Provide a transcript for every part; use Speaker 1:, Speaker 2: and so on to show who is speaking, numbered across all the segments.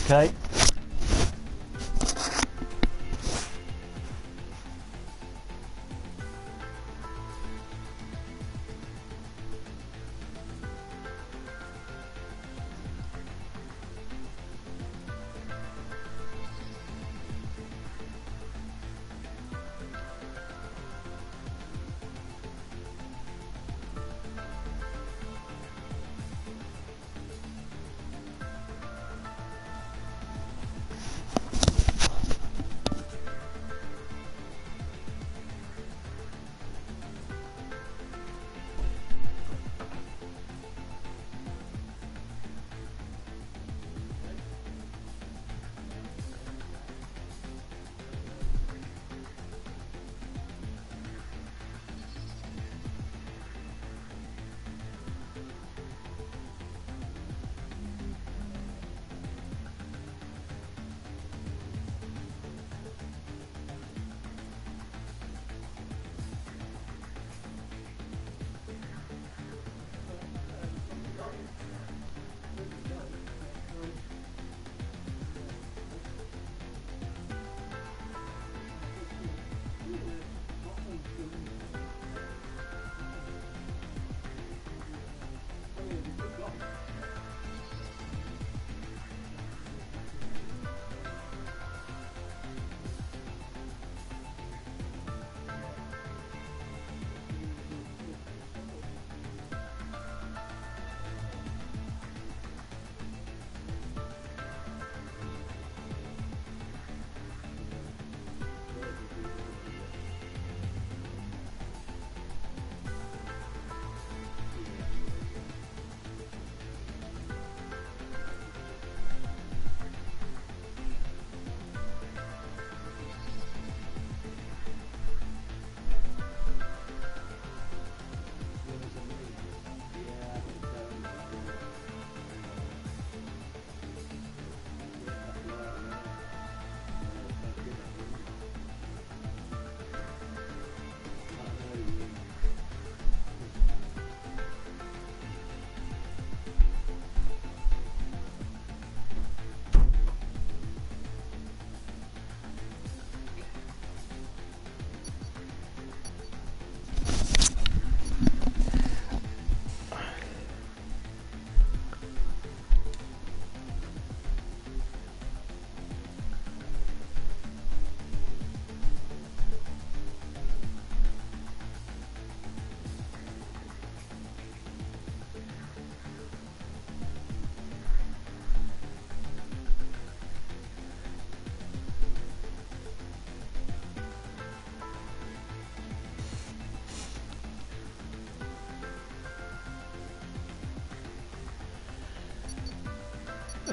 Speaker 1: Okay.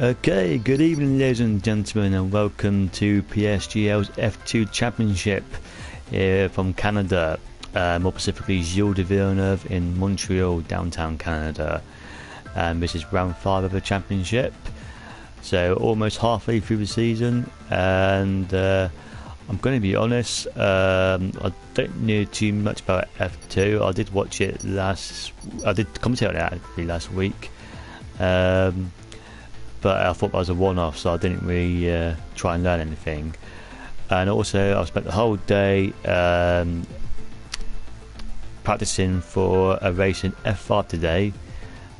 Speaker 1: Okay, good evening ladies and gentlemen, and welcome to PSGL's F2 Championship here from Canada, more specifically Gilles de Villeneuve in Montreal, downtown Canada. This is round 5 of the championship, so almost halfway through the season, and I'm going to be honest, I don't know too much about F2. I did watch it I did commentate on it actually last week, but I thought that was a one-off, so I didn't really try and learn anything. And also I spent the whole day practicing for a race in F5 today,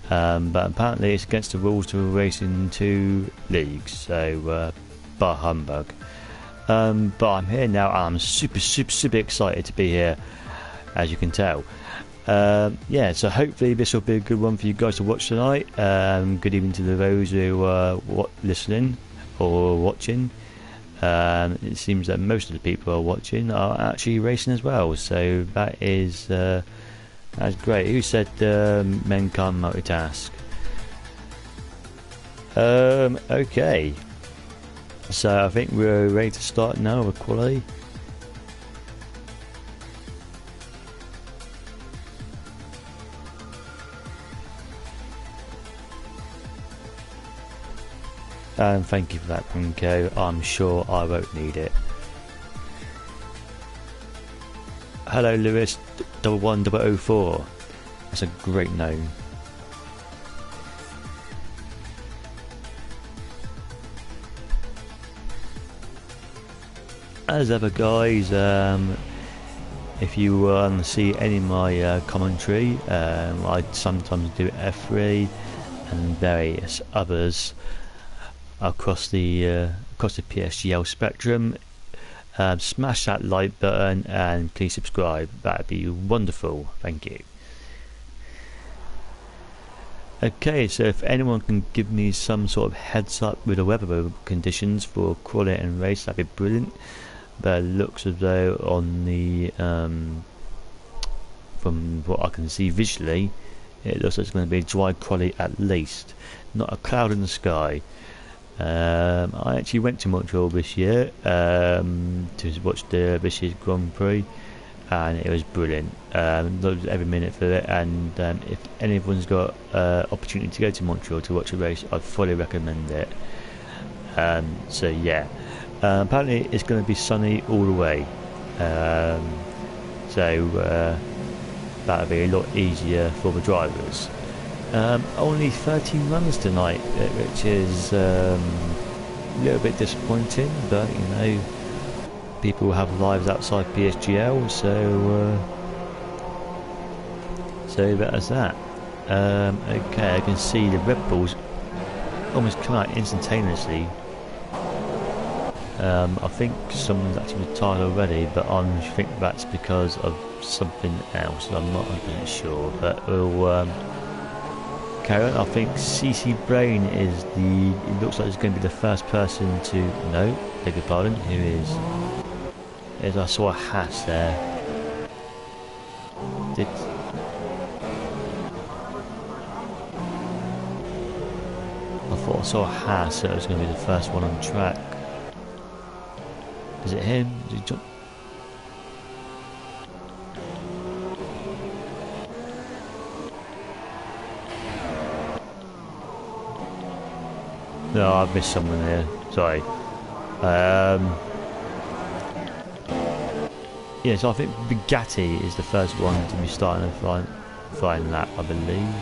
Speaker 1: but apparently it's against the rules to race in 2 leagues, so bar humbug. But I'm here now and I'm super excited to be here, as you can tell. Yeah, so hopefully this will be a good one for you guys to watch tonight. Good evening to those who are listening or watching. It seems that most of the people who are watching are actually racing as well, so that's great. Who said men can't multitask? Okay, so I think we're ready to start now with quality. Thank you for that, Pinko. I'm sure I won't need it. Hello, Lewis 11004. That's a great name. As ever, guys, if you want to see any of my commentary, I sometimes do F3 and various others across the PSGL spectrum. Smash that like button and please subscribe. That'd be wonderful. Thank you. Okay, so if anyone can give me some sort of heads up with the weather conditions for quality and race, that'd be brilliant. But it looks as though on the from what I can see visually, it looks like it's going to be a dry quality at least, not a cloud in the sky. I actually went to Montreal this year to watch this year's Grand Prix, and it was brilliant. Loved every minute for it, and if anyone's got opportunity to go to Montreal to watch a race, I'd fully recommend it. So yeah, apparently it's going to be sunny all the way, so that'll be a lot easier for the drivers. Only 13 runs tonight, which is a little bit disappointing, but you know, people have lives outside PSGL, so that's that. Okay, I can see the Red Bulls almost come out instantaneously. I think someone's actually retired already, but I think that's because of something else. I'm not 100% sure, but we'll carry on. I think CC Brain is it looks like he's going to be the first person to, no, beg your pardon, who is, I saw a Haas there. I thought I saw a Haas, so it was going to be the first one on track. Is it him? Did he jump? No, I've missed someone here. Sorry. Yeah, so I think Bugatti is the first one to be starting a flying lap, I believe.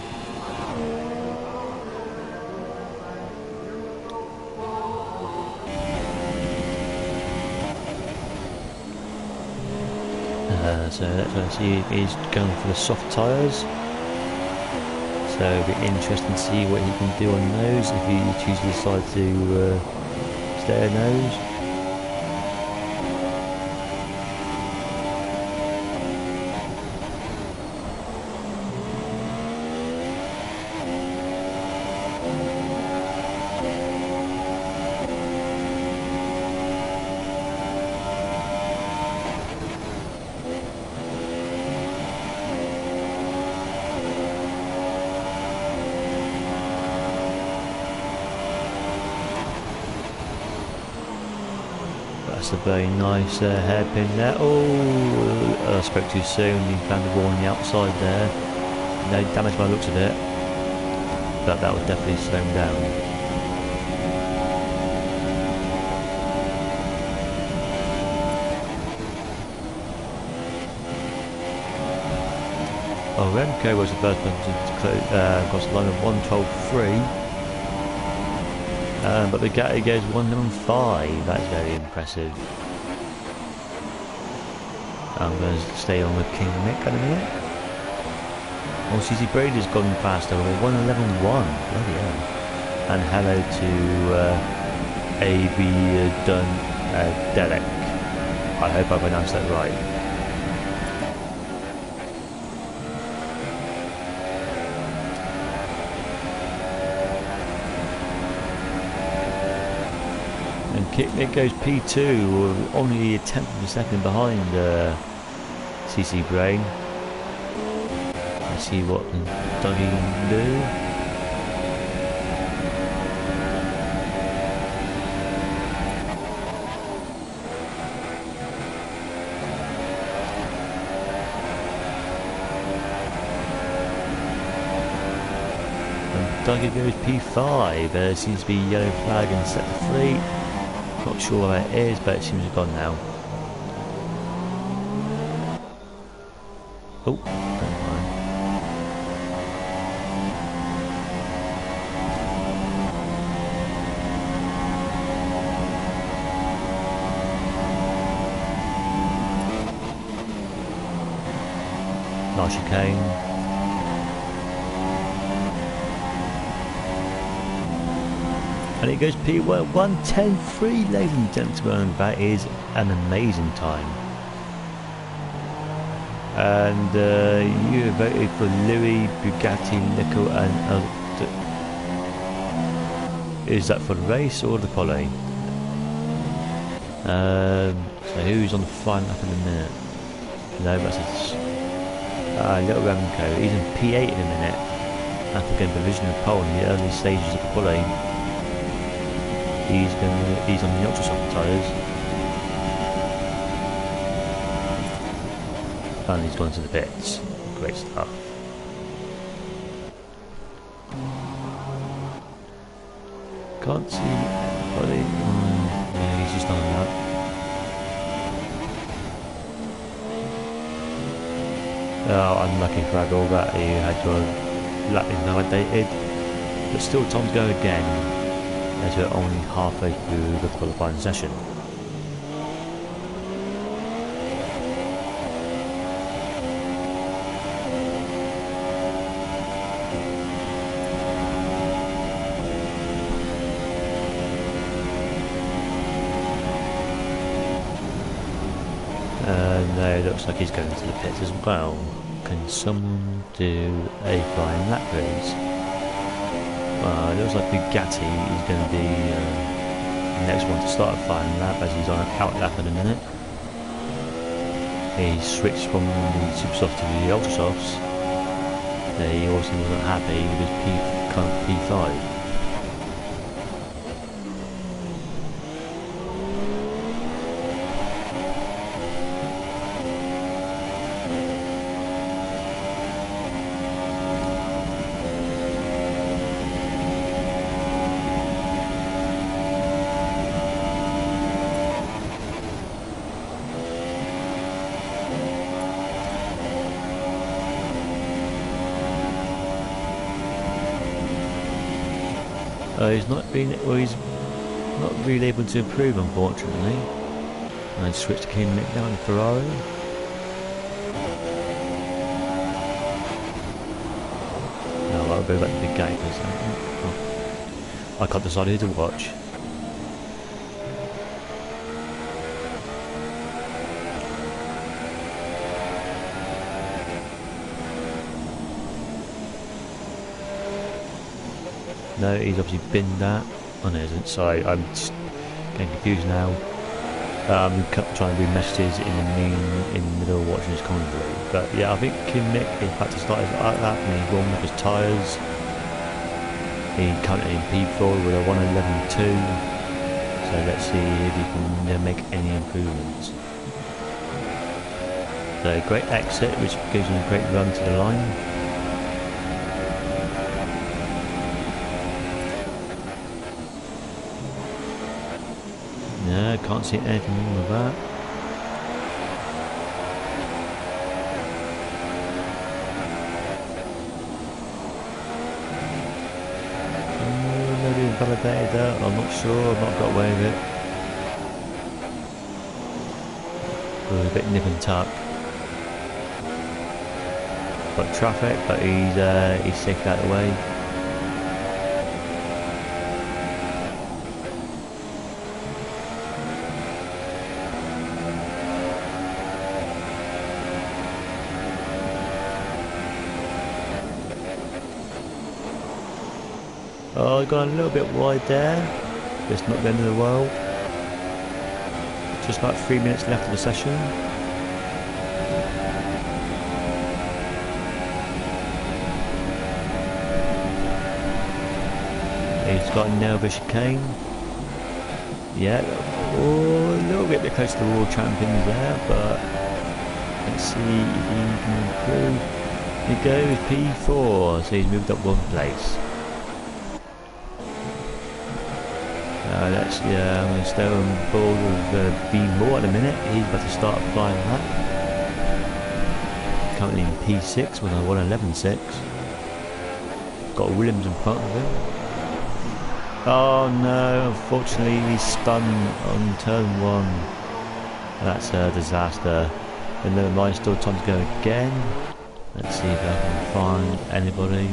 Speaker 1: So let's see, he's going for the soft tyres. So it'll be interesting to see what he can do on those if he chooses to decide to stay on those. That's a very nice hairpin there. Oh, I spoke too soon. He found the wall on the outside there. No damage by the looks of it, but that would definitely slow him down. Oh, Remco was the first person to cross the line of 1:12.3. But the Bugatti goes 1:11.5. That's very impressive. I'm going to stay on with King Mick in a minute. Oh, CC Brady's gone past over 1:11.1. Bloody hell. And hello to AB Delek. I hope I pronounced that right. It goes P2, only a tenth of a second behind CC Brain. Let's see what Dougie can do. And Dougie goes P5. There seems to be yellow flag and set to free. Not sure where it is, but it seems to have gone now. Oh, don't mind. car chicane. And it goes P1 1:10.3, ladies and gentlemen. That is an amazing time. And you voted for Louis, Bugatti, Nickel, and is that for the race or the poly? So who's on the final lap in a minute? No, that's Little Remco. He's in P8 in a minute after getting provisional pole in the early stages of the poly. He's on the ultra soft tyres. And he's gone to the pits. Great stuff. Can't see body. Yeah, he's just on that. Oh, unlucky Fraggle that he had your lap invalidated. But still time to go again, as we're only halfway through the qualifying session. No, it looks like he's going to the pits as well. Can someone do a flying lap race? Well, it looks like Bugatti is going to be the next one to start a flying lap, as he's on an out lap in a minute. He switched from the super soft to the ultra softs. He also wasn't happy with his P5. He's not really able to improve, unfortunately. And switch to King Mick now in Ferrari. No, I'll go back to the gate for a second. Oh. I can't decide who to watch. No, he's obviously binned that. Oh no, isn't. Sorry, I'm just getting confused now. I'm trying to read messages in the middle of watching his commentary. But yeah, I think Kim Mick is about to start his lap and he's warming up his tyres. He's currently in P4 with a 1:11.2. So let's see if he can make any improvements. So great exit, which gives him a great run to the line. No, can't see anything wrong with that. Maybe invalidated that, I'm not sure, I've not got away with it. It was a bit nip and tuck. Got traffic, but he's safe out of the way. Oh, gone a little bit wide there, but it's not the end of the world. Just about 3 minutes left of the session. He's got a narrow chicane. Yeah, oh, a little bit close to the world champions there, but let's see if he can improve. He goes P4, so he's moved up one place. I'm going to stay on board with B4 at a minute. He's about to start flying that. Currently in P6 with a 1:11.6. Got Williams in front of him. Oh no, unfortunately he's spun on turn 1. That's a disaster. But never mind, still time to go again. Let's see if I can find anybody.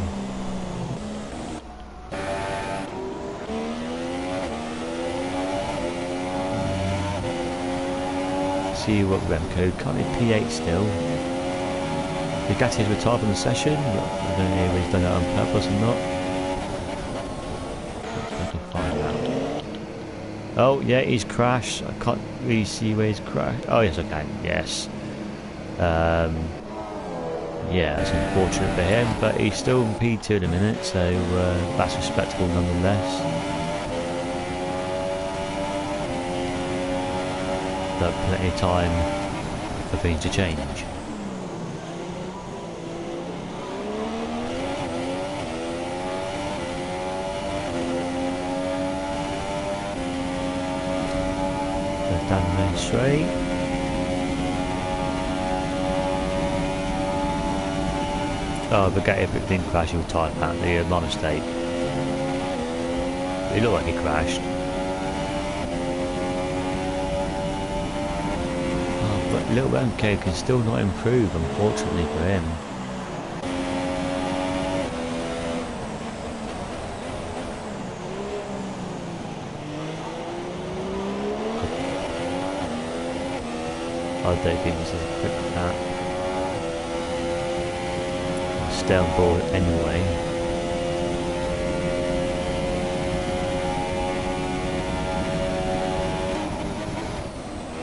Speaker 1: See what Remco, currently P8 still. Bugatti is retired from the session, but I don't know if he's done that on purpose or not. I can find out. Oh yeah, he's crashed. I can't really see where he's crashed. Oh yes I can, yes. Yeah, that's unfortunate for him, but he's still in P2 at the minute, so that's respectable nonetheless. But plenty of time for things to change. Goes down the main straight. Oh, Bugatti didn't crash, he was tired apparently, my mistake. It looked like he crashed. Oh, but little Remco can still not improve, unfortunately for him. I don't think this is a quick lap. Stay on board anyway.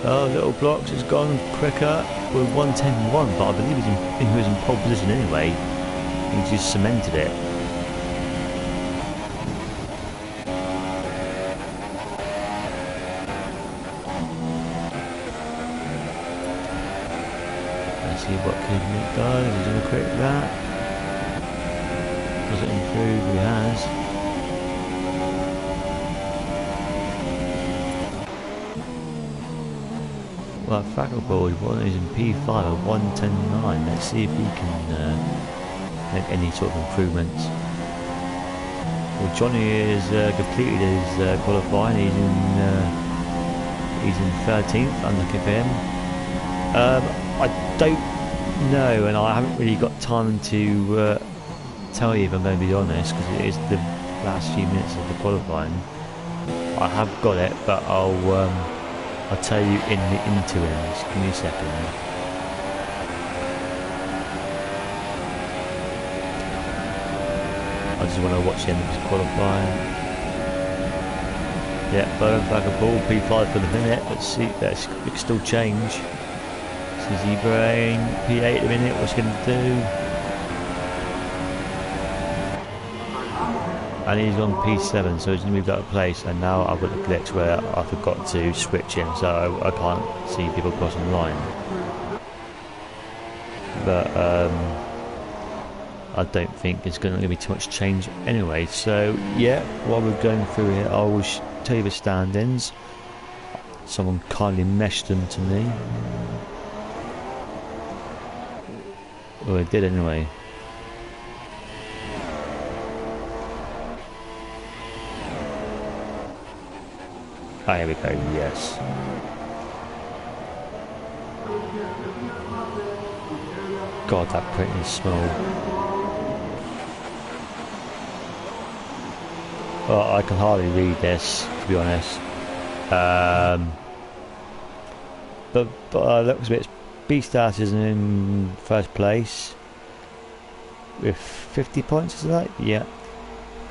Speaker 1: Oh, Little Blocks has gone quicker with 1:10.1, but I believe he was in pole position anyway. He just cemented it. Let's see what Kidnick does. He's doing a quick lap. Does it improve? He has. Well, Frackleboard is in P5 at 1:10.9. Let's see if he can make any sort of improvements. Well, Johnny has completed his qualifying. He's in 13th. Unlucky for him. I don't know, and I haven't really got time to tell you if I'm going to be honest, because it is the last few minutes of the qualifying. I have got it, but I'll tell you in the interims. Give me a second. I just want to watch the end of this qualifying. Yeah, Bowden back a ball, P5 for the minute. Let's see, it can still change. Suzy Brain, P8 at the minute, what's he going to do? And he's on P7, so he's moved out of place, and now I've got the glitch where I forgot to switch him, so I can't see people crossing the line. But I don't think it's going to be too much change anyway. So yeah, while we're going through here, I will tell you the stand-ins. Someone kindly meshed them to me. Well, it did anyway. Ah, here we go, yes. God, that print is small. Well, I can hardly read this, to be honest. But looks a bit. B-Stars is in first place with 50 points, is that? Yeah.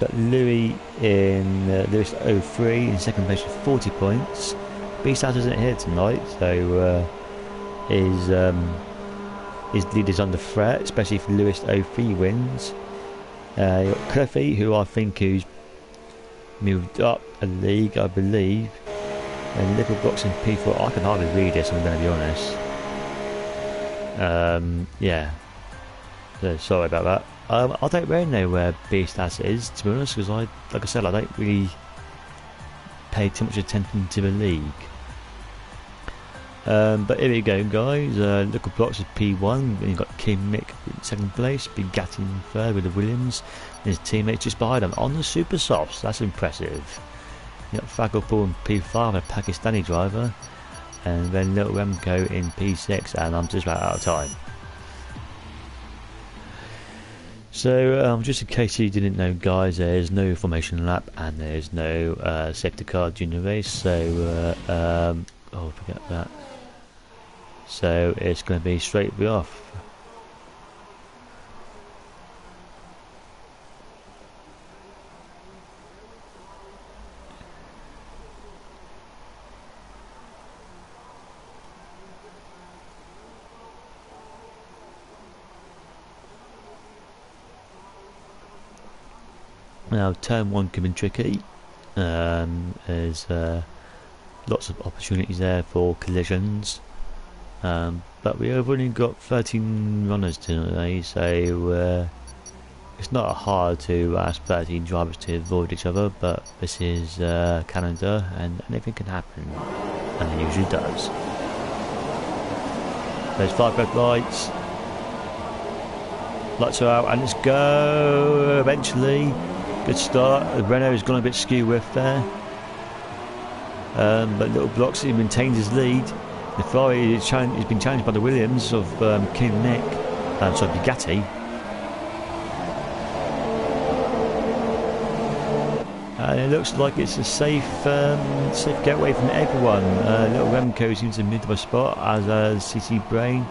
Speaker 1: Got Louis in Lewis 03 in second place with 40 points. B-Stars isn't here tonight, so his lead is under threat, especially if Lewis 03 wins. You got Cliffy, who I think who's moved up a league, I believe. And Little Blocks in P4. I can hardly read this, I'm going to be honest. Yeah. So sorry about that. I don't really know where B-Stats is, to be honest, because like I said, I don't really pay too much attention to the league. But here we go, guys. Little Blocks is P1, then you've got Kim Mick in second place, Bugatti in third with the Williams, and his teammates just behind him on the Super Softs. That's impressive. You've got Fraggle in P5, a Pakistani driver, and then Little Remco in P6, and I'm just about out of time. So just in case you didn't know, guys, there's no formation lap and there's no safety car during the race, so oh, forget that. So it's going to be straight off. Now, turn one can be tricky. There's lots of opportunities there for collisions, but we have only got 13 runners today, so it's not hard to ask 13 drivers to avoid each other. But this is Canada, and anything can happen, and it usually does. There's 5 red lights. Lights are out, and let's go. Eventually. Good start. The Renault's gone a bit skew with there, but Little Blocks he maintains his lead. The Ferrari has been challenged by the Williams of King Nick, sorry, Bugatti. And it looks like it's a safe getaway from everyone. Little Remco seems to mid of a spot, as CC Brain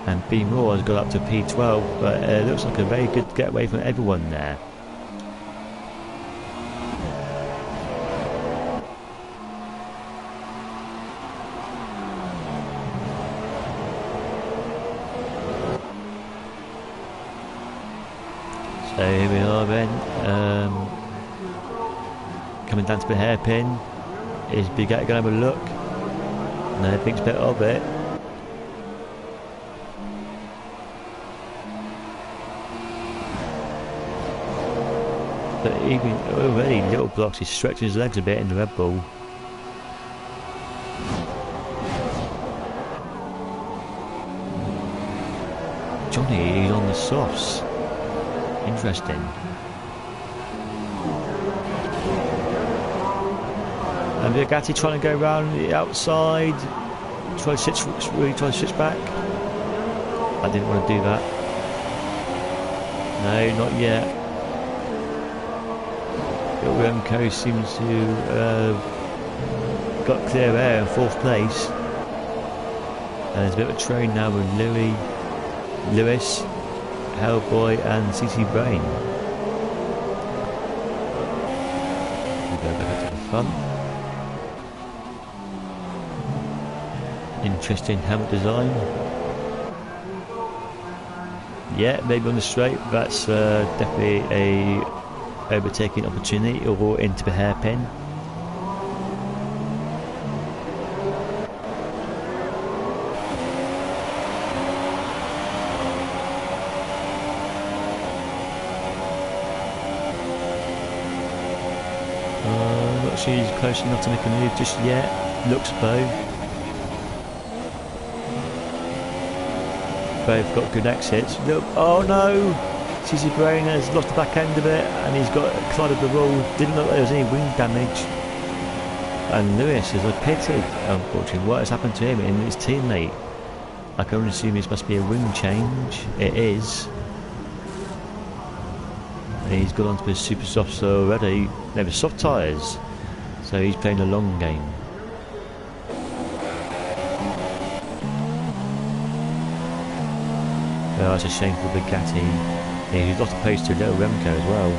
Speaker 1: and B Moore has got up to P12, but it looks like a very good getaway from everyone there. So here we are then, coming down to the hairpin. Is Bugatti going to have a look? No, thinks better of it. But even already, Little Blocks is stretching his legs a bit in the Red Bull. Johnny is on the softs. Interesting. And Bugatti trying to go around the outside, try to switch back. I didn't want to do that. No, not yet. Remco seems to got clear air in 4th place. And there's a bit of a train now with Lewis, Hellboy and CC Brain. We go back to the front. Interesting helmet design. Yeah, maybe on the straight. That's definitely a overtaking opportunity, or into the hairpin. Not sure he's close enough to make a move just yet. Looks though. Both got good exits. Look, oh no! CC Brain has lost the back end of it, and he's got collided the wall. Didn't look like there was any wing damage. And Lewis is pitted, unfortunately. What has happened to him and his teammate? I can only assume this must be a wing change. It is. And he's got onto his super softs already. They were soft tyres, so he's playing a long game. Oh, that's a shame for Bugatti. Yeah, he's lost a pace to Little Remco as well.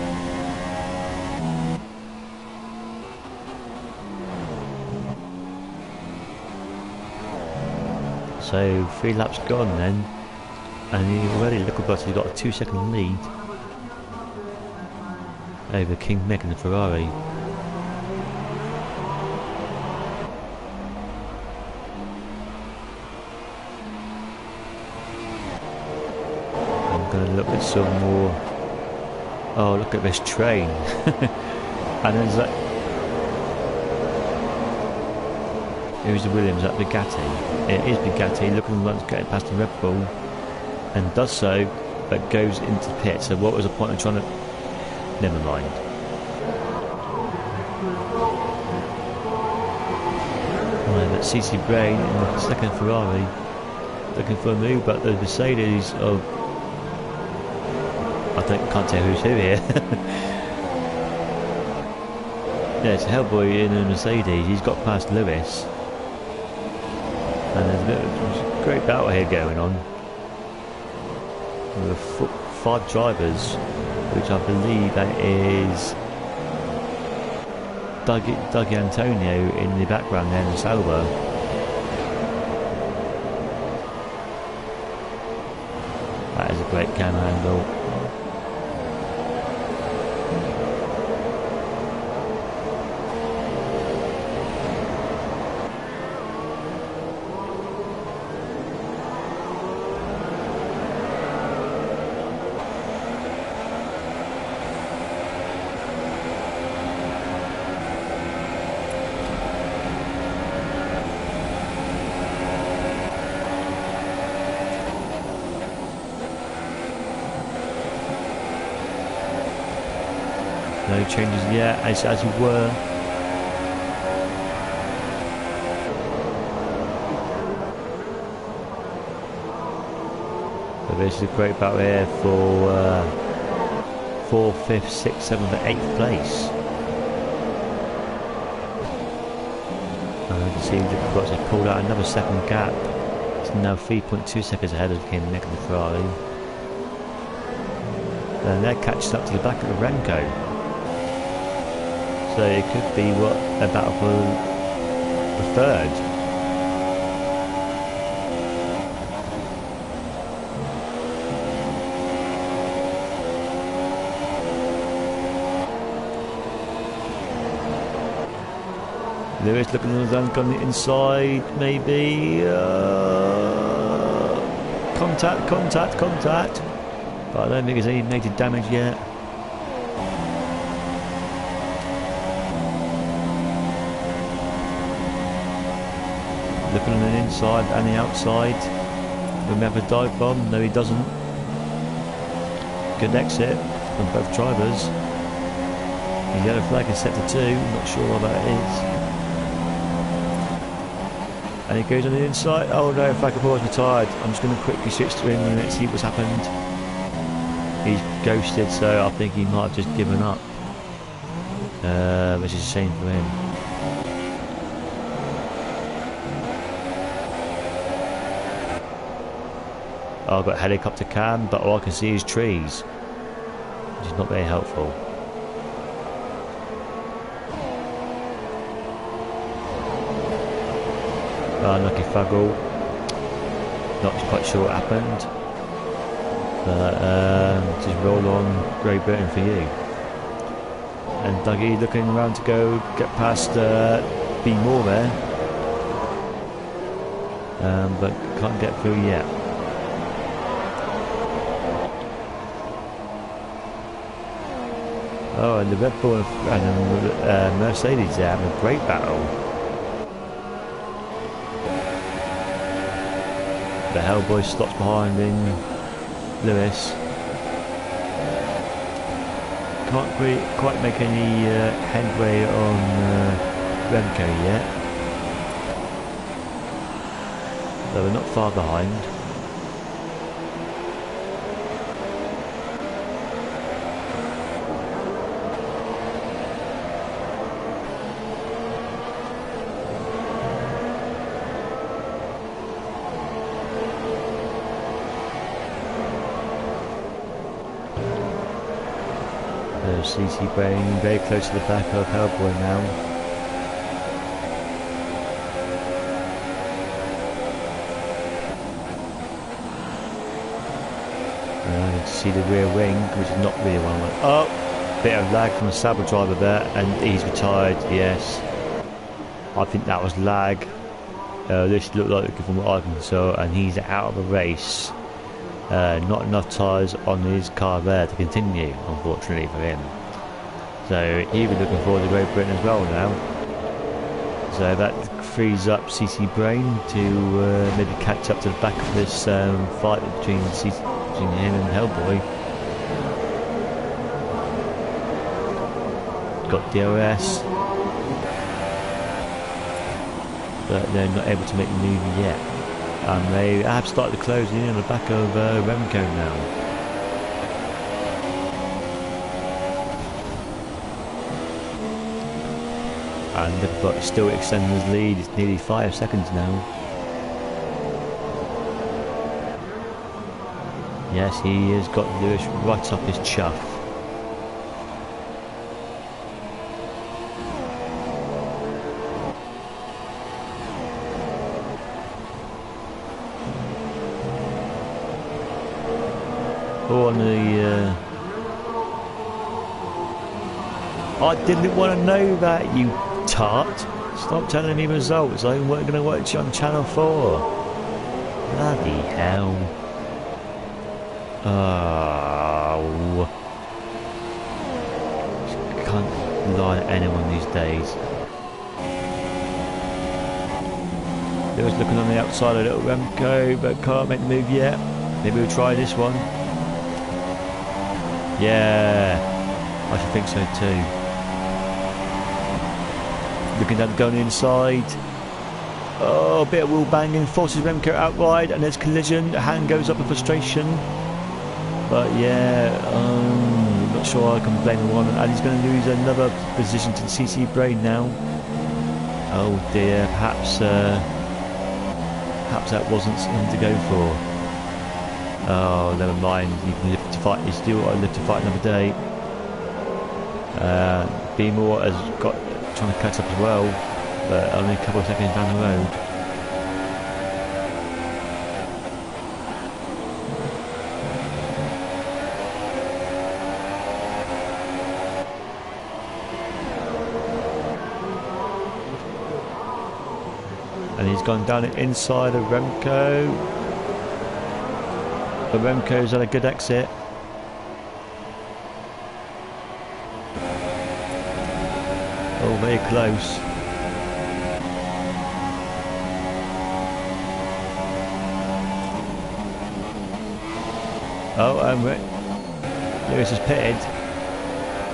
Speaker 1: So 3 laps gone then, and he already Little Bugatti's got a 2-second lead over King Mick and the Ferrari. Going to look at some more. Oh, look at this train. And there's that. Who's the Williams? That Bugatti. It is Bugatti. Looking like it's getting past the Red Bull, and does so, but goes into the pit. So what was the point of trying to? Never mind. Right, but CC Brain in the second Ferrari, looking for a move, but the Mercedes of. I can't tell who's who here. Yeah, it's Hellboy in a Mercedes. He's got past Lewis. And there's a great battle here going on. With 5 drivers, which I believe that is Dougie Antonio in the background there in the Sauber. That is a great cam handle. No changes yet, as you were. So this is a great battle here for 4th, 5th, 6th, 7th and 8th place. And you can see the Brooks has pulled out another second gap. It's now 3.2 seconds ahead of Kim Nick and the Ferrari. And they're catching up to the back of the Remco. So it could be a battle for the 3rd. Lewis looking on the inside, maybe. Contact. But I don't think there's any negative damage yet. Looking on the inside and the outside. Remember dive bomb? No, he doesn't. Good exit from both drivers. The yellow flag is set to 2. Not sure what that is. And he goes on the inside. Oh no, Fagaball's retired. I'm just going to quickly switch to him and let's see what's happened. He's ghosted, so I think he might have just given up. Which is a shame for him. Oh, I've got helicopter cam, but all I can see is trees, which is not very helpful. Unlucky Fuggle. Not quite sure what happened. But just roll on, Great Britain for you. And Dougie looking around to go get past B Moore there. But can't get through yet. Oh, and the Red Bull and Mercedes are having a great battle. The Hellboy stops behind in Lewis. Can't quite make any headway on Remco yet. Though we're not far behind. CC Brain very close to the back of Hellboy now. You can see the rear wing, which is not really one. Oh, bit of lag from the Sauber driver there, and he's retired. Yes, I think that was lag. This looked like from what I can saw, and he's out of the race. Not enough tyres on his car there to continue, unfortunately for him. So he'll be looking forward to Great Britain as well now. So that frees up CC Brain to maybe catch up to the back of this fight between him and Hellboy. Got DRS, but they're not able to make the move yet. And they have started to close in on the back of Remco now. but still extending his lead. It's nearly 5 seconds now. Yes, he has got Lewis right up his chuff. Oh, on the I didn't want to know that, you tart. Stop telling me results. I'm going to watch on Channel 4. Bloody hell. Oh. Can't lie to anyone these days. Lewis looking on the outside of little Remco, but can't make the move yet. Maybe we'll try this one. Yeah, I should think so too. Looking down, going inside. Oh, a bit of wheel banging, forces Remco out wide, and there's collision. A hand goes up in frustration. But yeah, not sure I can blame the one. And he's going to lose another position to the CC Brain now. Oh dear, perhaps that wasn't him to go for. Oh, never mind. You can live to fight. You still got to live to fight another day. Beemore has got trying to catch up as well, but only a couple of seconds down the road. And he's gone down the inside of Remco. But Remco's had a good exit. Oh, very close. Oh, Lewis is pitted.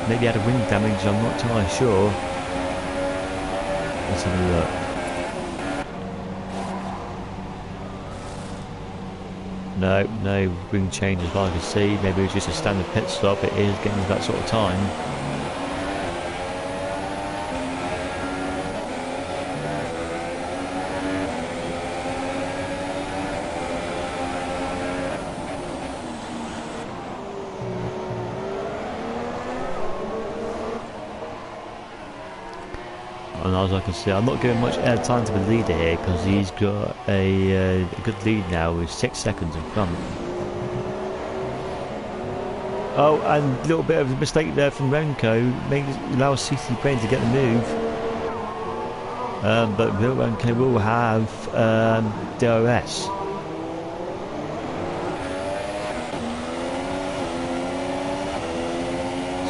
Speaker 1: Maybe he had a wing damage, I'm not entirely sure. Let's have a look. No wing change as far as I can see. Maybe it's just a standard pit stop. It is getting to that sort of time. And as I can see, I'm not giving much air time to the leader here because he's got a good lead now with 6 seconds in front. Oh, and a little bit of a mistake there from Remco, allows CC Brain to get the move. But Remco will have DRS.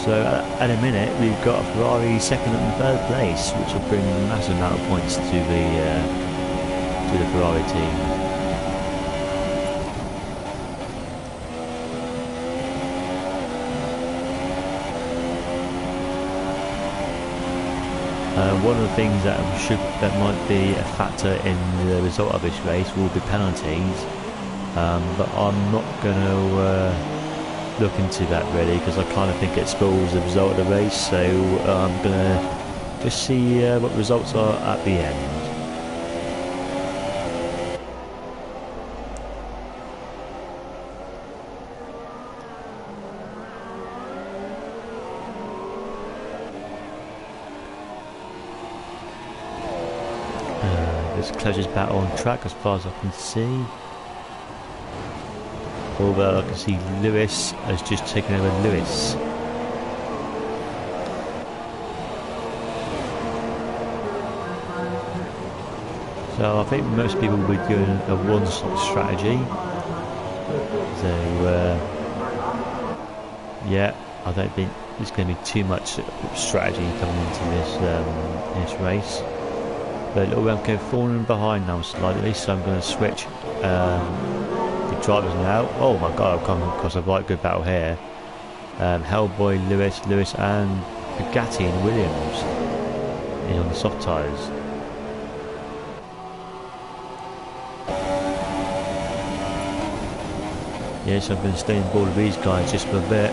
Speaker 1: So at a minute we've got a Ferrari second and third place, which will bring a massive amount of points to the Ferrari team. One of the things that might be a factor in the result of this race will be penalties, but I'm not going to look into that really, because I kind of think it spoils the result of the race, so I'm going to just see what the results are at the end. There's Closures battle on track as far as I can see. Although I can see Lewis has just taken over Lewis. So I think most people will be doing a one-stop strategy. So yeah, I don't think there's going to be too much strategy coming into this race. But little Remco falling behind now slightly, so I'm going to switch the drivers now. Oh my god, I've come across a right good battle here. Hellboy, Lewis and Bugatti and Williams is on the soft tyres. Yes, I'm going to stay on board with these guys just for a bit.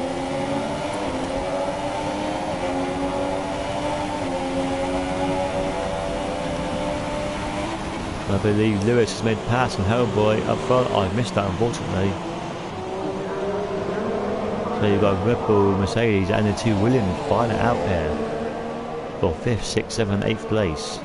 Speaker 1: I believe Lewis has made a pass from Hellboy up front. I missed that unfortunately. So you've got Red Bull, Mercedes and the 2 Williams fighting it out here for 5th, 6th, 7th, 8th place.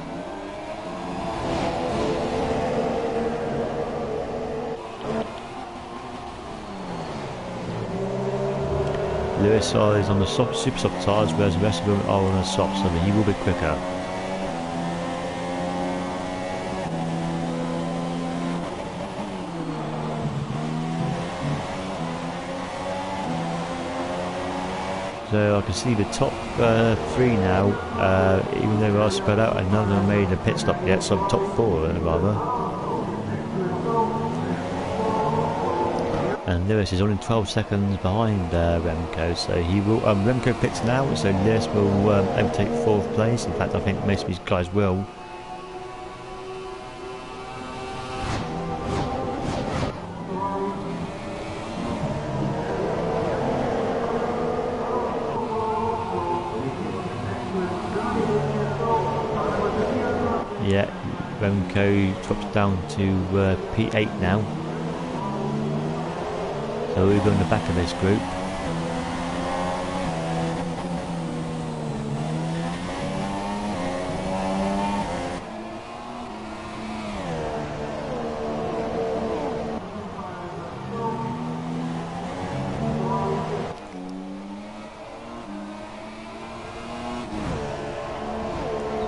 Speaker 1: Lewis is on the super soft tyres, whereas the rest of them are on the soft, so he will be quicker. So I can see the top 3 now, even though we are spread out, and none of them made a pit stop yet, so the top 4 rather. And Lewis is only 12 seconds behind Remco, so he will. Remco pits now, so Lewis will overtake 4th place. In fact, I think most of these guys will. Yeah, Remco drops down to P8 now. So we'll go in the back of this group.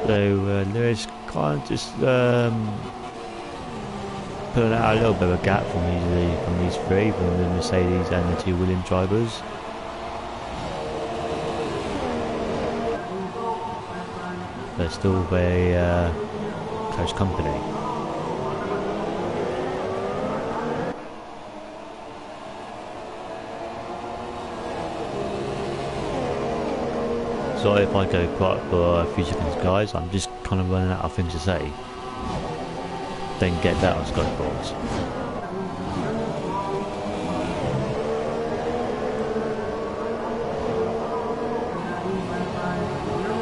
Speaker 1: So Lewis kind of just putting out a little bit of a gap from these 3, from the Mercedes and the 2 Williams drivers. They're still very close company. Sorry if I go quiet for a few seconds, guys. I'm just kind of running out of things to say. Then get that on Sky Sports.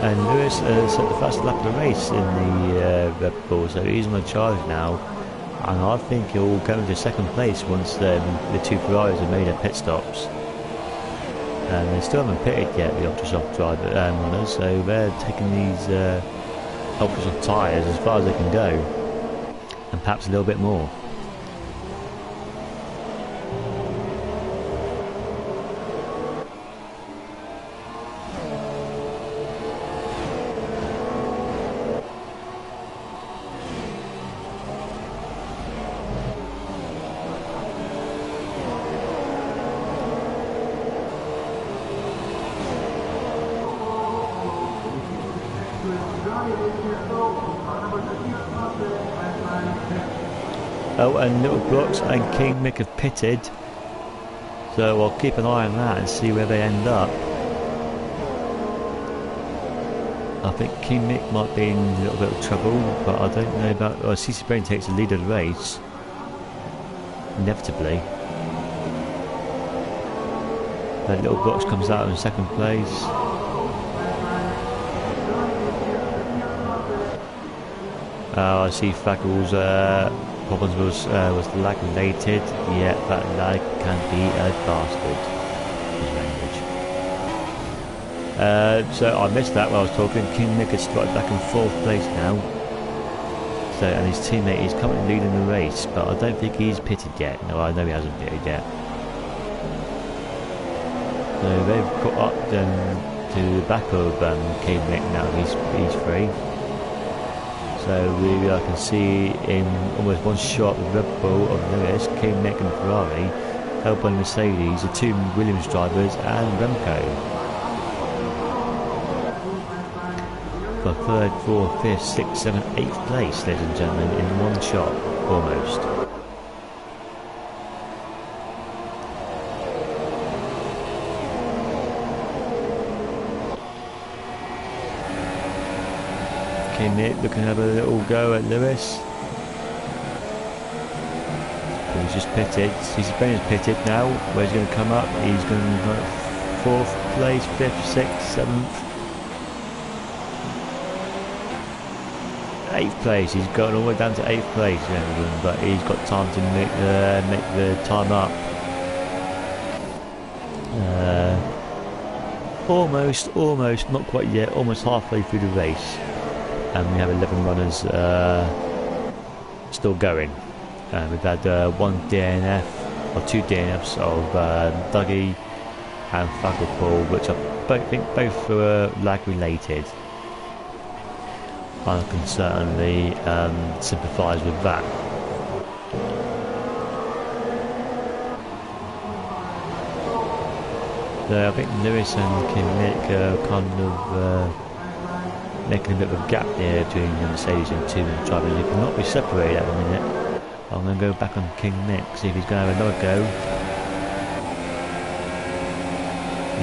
Speaker 1: And Lewis set the first lap of the race in the Red Bull, so he's on the charge now. And I think he'll go into 2nd place once the 2 Ferraris have made their pit stops. And they still haven't pitted yet, the ultra-soft driver runners, so they're taking these ultra-soft tyres as far as they can go. And perhaps a little bit more. Oh, and Little Brooks and King Mick have pitted, so I'll keep an eye on that and see where they end up. I think King Mick might be in a little bit of trouble, but I don't know about. CC Brain takes the lead of the race, inevitably. But Little Brooks comes out in 2nd place. I see Fackle's problems was lag related. Yeah, that lag can be a bastard. So I missed that while I was talking. King Mick has started back in 4th place now. So, and his teammate is currently leading the race, but I don't think he's pitted yet. No, I know he hasn't pitted yet. So they've caught up to the back of King Mick now. He's free. So we can see in almost one shot the Red Bull of Lewis, King Mick and Ferrari, helped by Mercedes, the 2 Williams drivers and Remco. For 3rd, 4th, 5th, 6th, 7th, 8th place, ladies and gentlemen, in one shot, almost. King Mick looking to have a little go at Lewis. He's just pitted. CC Brain is pitted now. Where's he going to come up? He's going to go 4th place, 5th, 6th, 7th, 8th place. He's going all the way down to 8th place, gentlemen, but he's got time to make the time up. Almost, not quite yet, almost halfway through the race, and we have 11 runners still going. We've had one DNF, or 2 DNFs of Dougie and Fagglepool, which I think both were lag related. I can certainly sympathise with that. So I think Lewis and Kim Nick are kind of making a bit of a gap there between Mercedes and 2 drivers. They cannot be separated at the minute. I'm going to go back on King Nick, see if he's going to have another go.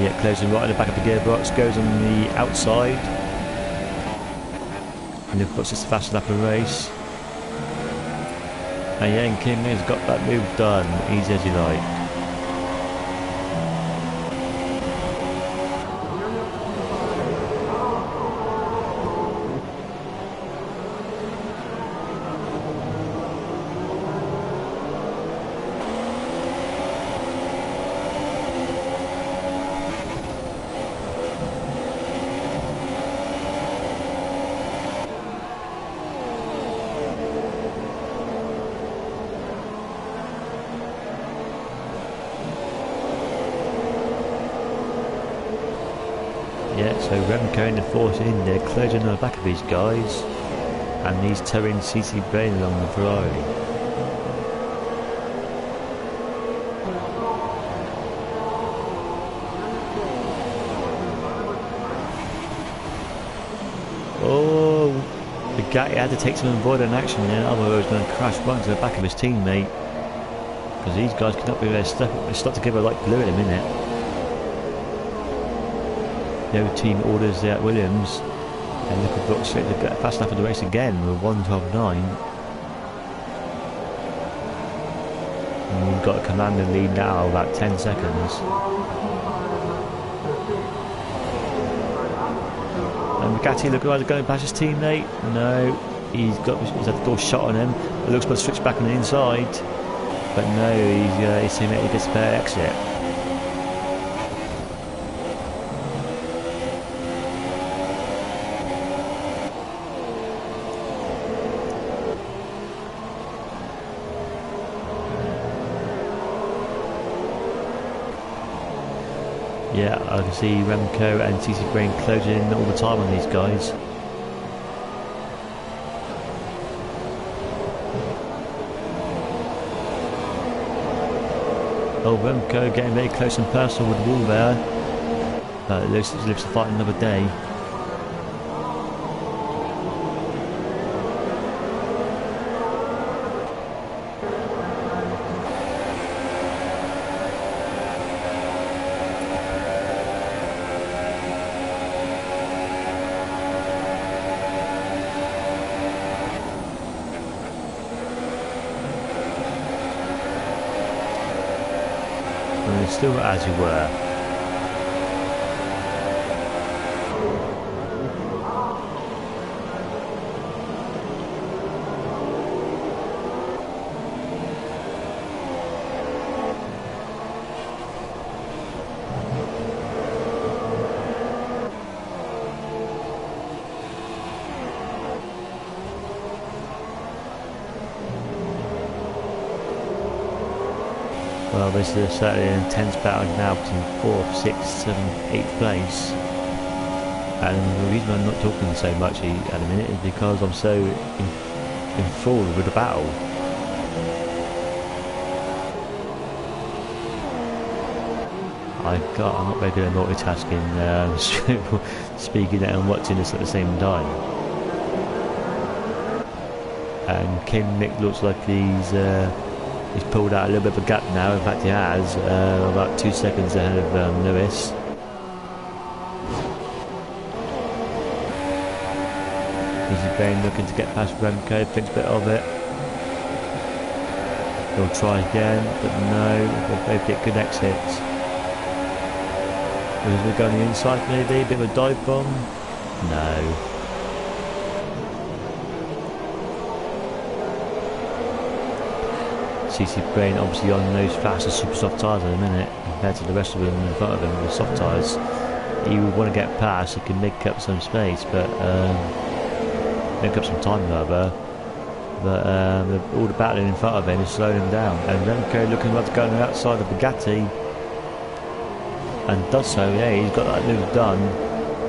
Speaker 1: Yeah, closing right at the back of the gearbox, goes on the outside. And of course it's the fastest lap of the race. And yeah, and King has got that move done, easy as you like. Yeah, so Remco in the 14, they're closing on the back of these guys, and he's towing CC Brain along the Ferrari. Oh, the guy had to take some avoidant action there, otherwise he was going to crash right into the back of his teammate, because these guys cannot be there stuck together like glue in a minute. The other team orders at Williams, and look at Brooks straight to get fast enough of the race again with 1:12.9. And we've got a commanding lead now, about 10 seconds. And Bugatti, look like he's going past his teammate. No, he's had the door shot on him. It looks like to switch back on the inside, but no, his teammate gets a better exit. Yeah, I can see Remco and CC Brain closing in all the time on these guys. Oh, Remco getting very close and personal with the wall there. But Lewis lives to fight another day. Still as you were. Well, this is certainly an intense battle now between 4th, 6th, 7th, 8th place. And the reason I'm not talking so much at the minute is because I'm so enthralled with the battle. I'm not very good at multitasking, speaking and watching this at the same time. And Kim Mick looks like he's pulled out a little bit of a gap now. In fact, he has, about 2 seconds ahead of Lewis. Easy Brain looking to get past Remco, thinks a bit of it. He'll try again, but no, they'll both get good exits. As we go on the inside, maybe a bit of a dive bomb. No. CC Brain obviously on those faster super soft tyres at the minute compared to the rest of them in front of him with soft tyres. He would want to get past, he can make up some space, but make up some time rather. But all the battling in front of him is slowing him down. And Remco looking like to go on the outside of Bugatti, and does so. Yeah, he's got that move done.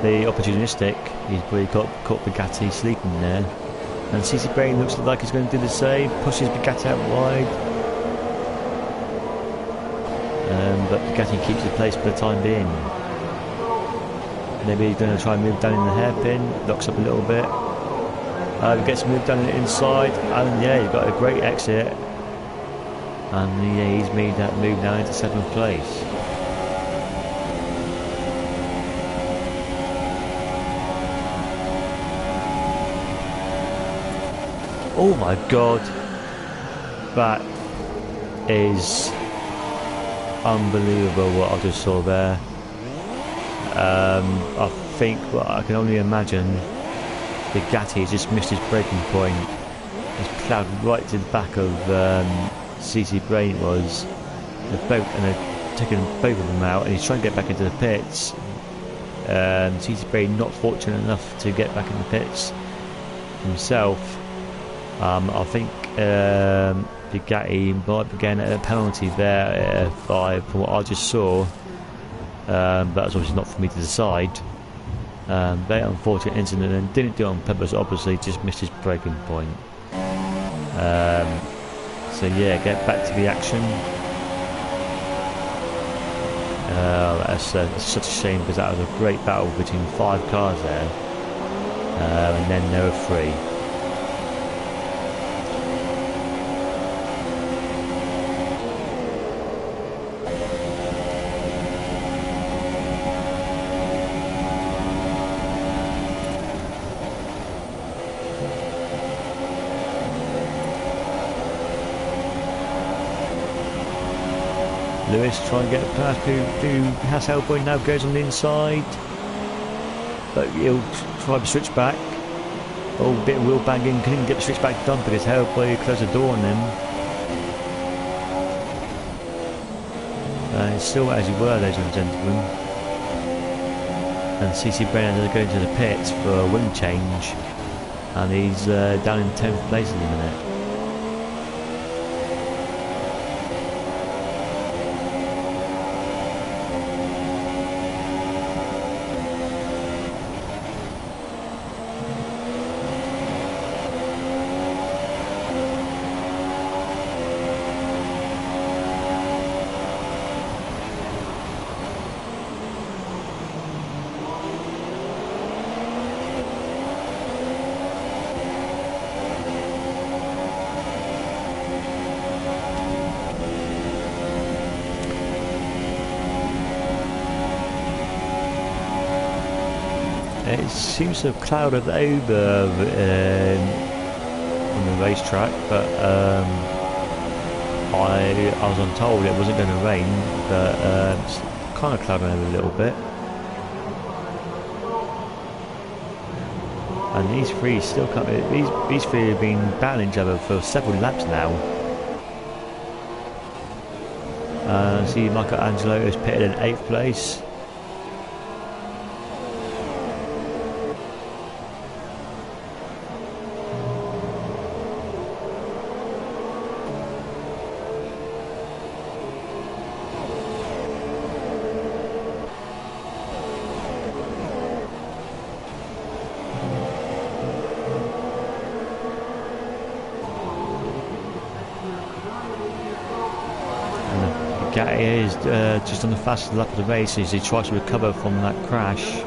Speaker 1: The opportunistic. He's probably caught Bugatti sleeping there. And CC Brain looks like he's going to do the same. Pushes Bugatti out wide. But Bugatti keeps the place for the time being. Maybe he's going to try and move down in the hairpin. Locks up a little bit. Gets moved down the inside. And yeah, he's got a great exit. And yeah, he's made that move now into 7th place. Oh my god, that is unbelievable what I just saw there. I think, well, I can only imagine Bugatti has just missed his braking point. He's ploughed right to the back of CC Brain was the boat, and they're taking both of them out, and he's trying to get back into the pits. CC Brain not fortunate enough to get back in the pits himself. I think Bugatti might be getting a penalty there at F5 from what I just saw. But that's obviously not for me to decide. Very unfortunate incident, and didn't do it on purpose, obviously, just missed his braking point. So yeah, get back to the action. That's such a shame, because that was a great battle between 5 cars there. And then there were 3. Lewis trying to get past who Hasselboy now goes on the inside, but he'll try to switch back. Oh, bit of wheel banging, couldn't get the switch back done because Hasselboy closed the door on him. It's still as you were, ladies and gentlemen. And CC Brain is going to the pits for a wing change, and he's down in 10th place at the minute. It seems to have clouded over on the racetrack, but I was told it wasn't going to rain, but it's kind of clouding over a little bit. And these 3 still come. These 3 have been battling each other for several laps now. See, Michelangelo is pitted in 8th place. Bugatti is just on the fastest lap of the race as he tries to recover from that crash,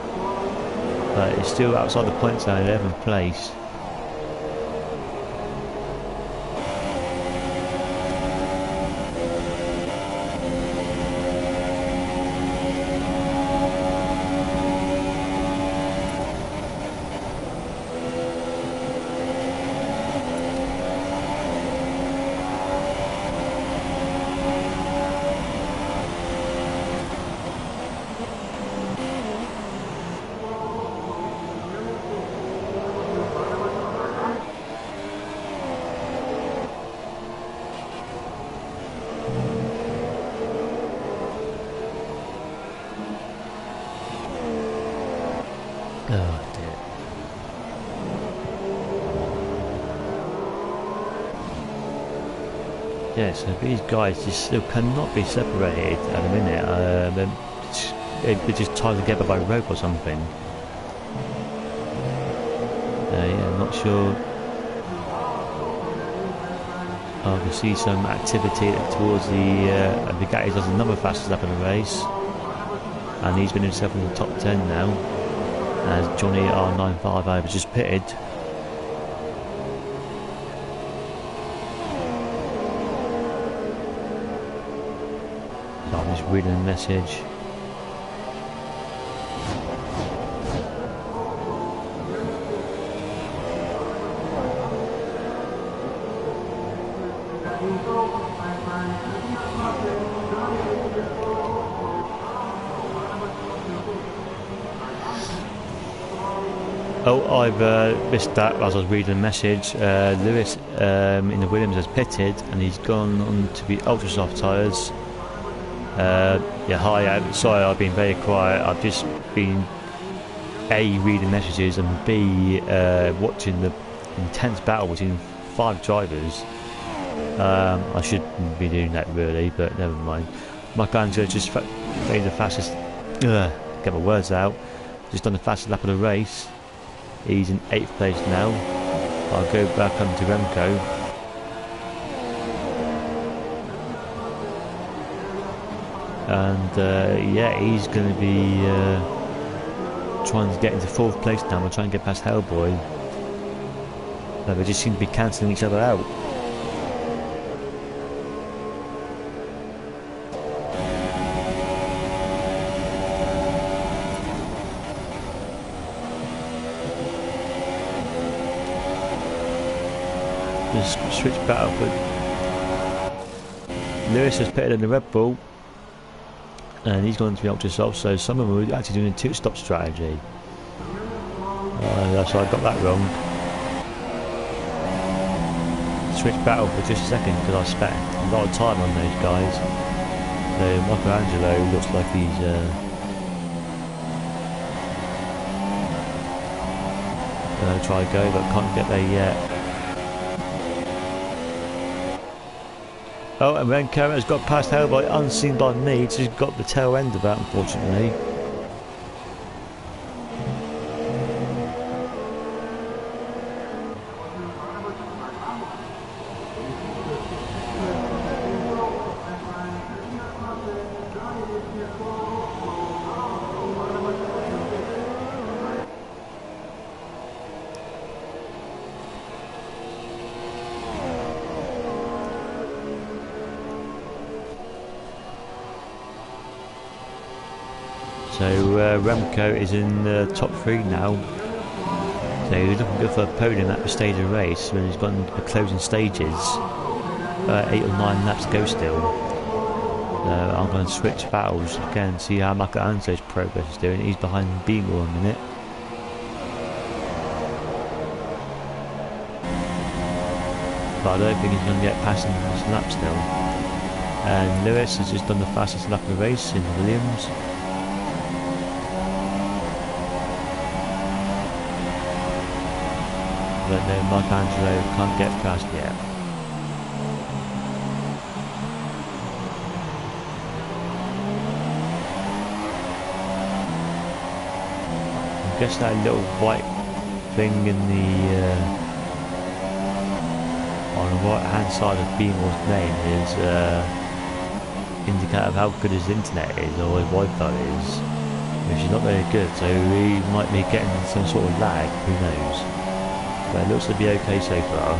Speaker 1: but he's still outside the points now in 11th place. Oh dear. Yeah, so these guys just still cannot be separated at the minute. They're just tied together by rope or something. Yeah, I'm not sure. I can see some activity towards the Bugatti does another fastest lap of the race, and he's been himself in the top 10 now as Johnny R955 has just pitted. So I'm just reading the message. Oh, I've missed that as I was reading the message. Lewis in the Williams has pitted and he's gone on to the ultra soft tyres. Yeah, hi, sorry I've been very quiet. I've just been A, reading messages, and B, watching the intense battle between 5 drivers. I shouldn't be doing that really, but never mind. Michelangelo just made the fastest, get my words out, just done the fastest lap of the race. He's in 8th place now. I'll go back onto Remco. And yeah, he's going to be trying to get into 4th place now. We're trying to get past Hellboy. But they just seem to be cancelling each other out. Just switch battle, but Lewis has pitted in the Red Bull and he's gone to the ultra soft, so some of them are actually doing a 2-stop strategy. So I got that wrong. Switch battle for just a second because I spent a lot of time on those guys. So Michelangelo looks like he's gonna try to go, but can't get there yet. Oh, and Renko has got past Hellboy unseen by me, so he's got the tail end of that, unfortunately. So Remco is in the top 3 now. So he's looking good for a podium at the stage of the race when he's gone into the closing stages. 8 or 9 laps to go still. I'm going to switch battles again, see how Michelangelo's progress is doing. He's behind Beagle a minute. But I don't think he's going to get past him this lap still. And Lewis has just done the fastest lap of the race in the Williams. But no, Michelangelo can't get past yet. I guess that little white thing in the on the right hand side of Beamer's name is indicator of how good his internet is or his Wi-Fi is, which is not very good, so he might be getting some sort of lag, who knows. But it looks to be okay so far.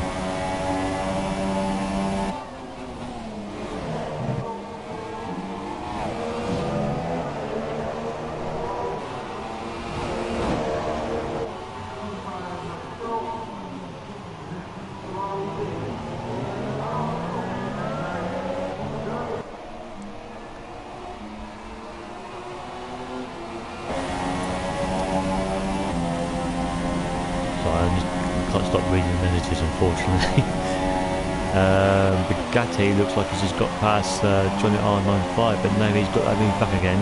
Speaker 1: Can't stop reading the messages, unfortunately. Bugatti looks like he's just got past Johnny R95, but no, he's got that move back again.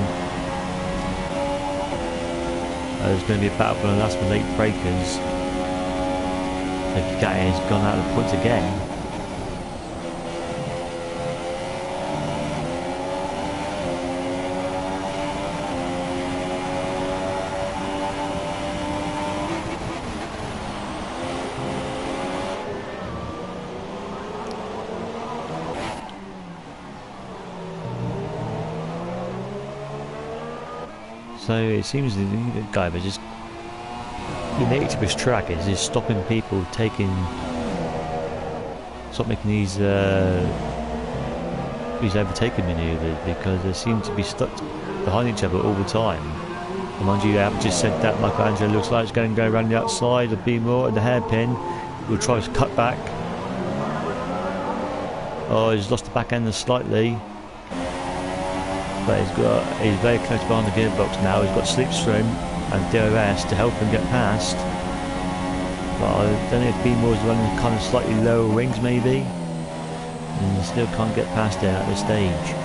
Speaker 1: There's going to be a battle for the last late breakers. Bugatti has gone out of the points again. So it seems the guy was just unique to this track is just stopping people stop making these overtaking manoeuvres, because they seem to be stuck behind each other all the time. And mind you, I have just said that Michelangelo looks like it's going to go around the outside of B-More at the hairpin. We'll try to cut back. Oh, he's lost the back end slightly. But he's very close behind the gearbox now. He's got Slipstream and DRS to help him get past. But I don't know if B-More's running kind of slightly lower wings maybe. And he still can't get past it at this stage.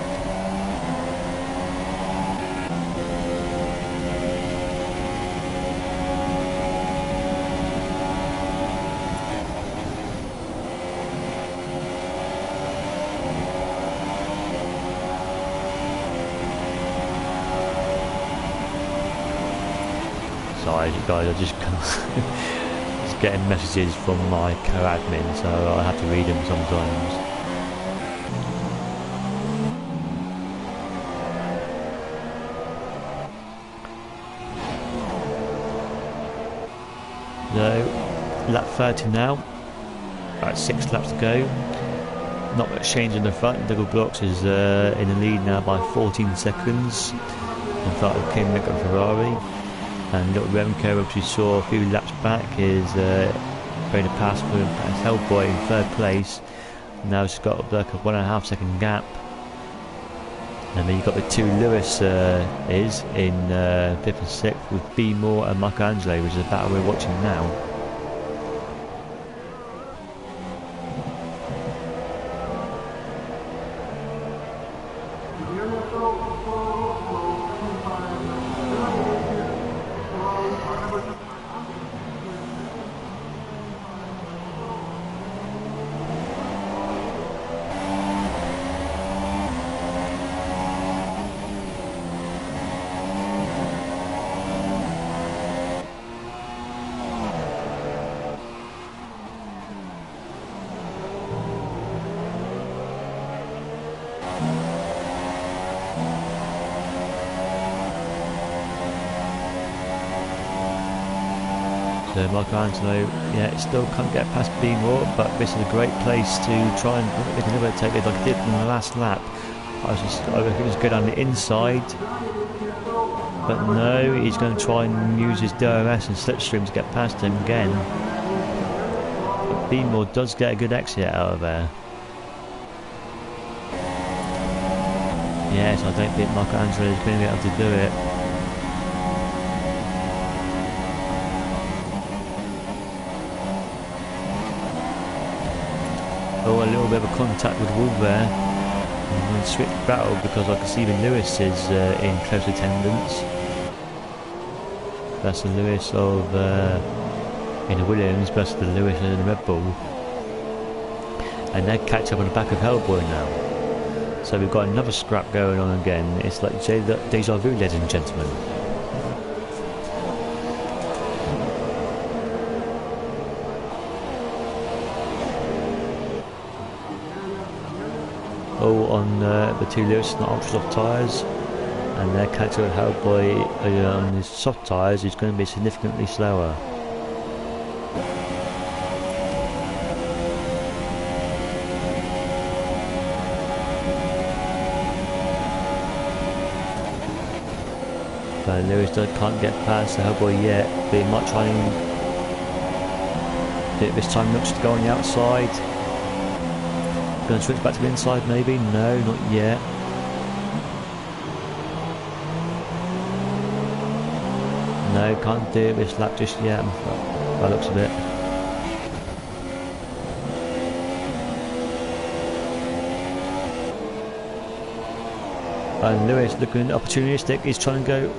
Speaker 1: Sorry guys, I just just getting messages from my co-admin, so I have to read them sometimes. So, lap 30 now, about 6 laps to go. Not much change in the front. Double Blocks is in the lead now by 14 seconds. In fact, it came back at Ferrari. And little Remco, which we saw a few laps back, is going to pass through Hellboy in 3rd place. Now it's got like a 1.5 second gap. And then you've got the 2 Lewis is in 5th and 6th with B-More and Michelangelo, which is a battle we're watching now. So Michelangelo, yeah, still can't get past B-More, but this is a great place to try and they can overtake it like I did in the last lap. I reckon it was good on the inside, but no, he's going to try and use his DRS and Slipstream to get past him again. But B-More does get a good exit out of there. Yes, I don't think Michelangelo is going to be able to do it. Oh, a little bit of a contact with Wool there. And then switch battle because I can see even Lewis is in close attendance. That's the Lewis of in the Williams versus the Lewis in the Red Bull. And they catch up on the back of Hellboy now. So we've got another scrap going on again. It's like deja vu, ladies and gentlemen. Oh, on the 2 Lewis and ultra soft tyres, and their character with Hellboy on his soft tyres is going to be significantly slower. But Lewis can't get past the Hellboy yet, but he might try and do it this time. Looks to go on the outside. Going to switch back to the inside maybe? No, not yet. No, can't do it this lap just yet. That looks a bit. And Lewis looking opportunistic. He's trying to go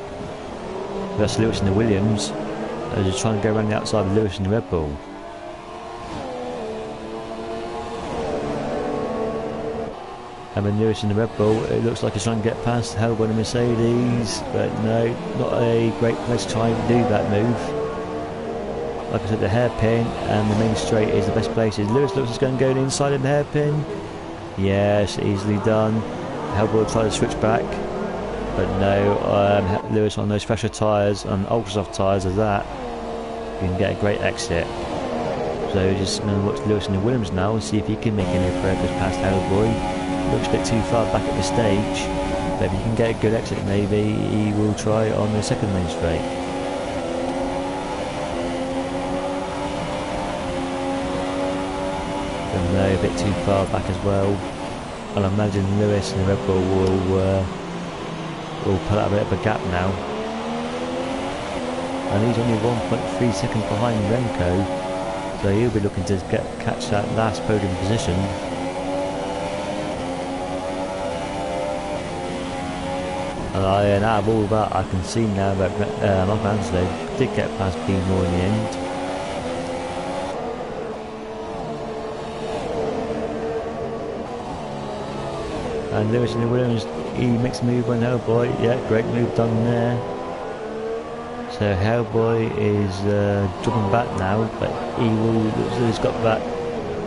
Speaker 1: That's Lewis and the Williams. They're just trying to go around the outside of Lewis and the Red Bull. And then Lewis in the Red Bull, it looks like he's trying to get past Hellboy and the Mercedes, but no, not a great place to try and do that move. Like I said, the hairpin and the main straight is the best places. Lewis looks like he's going to go inside of the hairpin. Yes, easily done. Hellboy will try to switch back, but no, Lewis on those special tyres, on ultra soft tyres as that, you can get a great exit. So we're just going to watch Lewis and the Williams now and see if he can make any progress past Hellboy. Looks a bit too far back at this stage, but if he can get a good exit, maybe he will try on the second main straight. But no, a bit too far back as well. And I imagine Lewis and the Red Bull will pull out a bit of a gap now. And he's only 1.3 seconds behind Remco, so he'll be looking to catch that last podium position. And out of all that, I can see now that Mark Anslow did get past Beamore in the end. And Lewis and the Williams, he makes a move on Hellboy. Yeah, great move done there. So Hellboy is dropping back now, but he's got that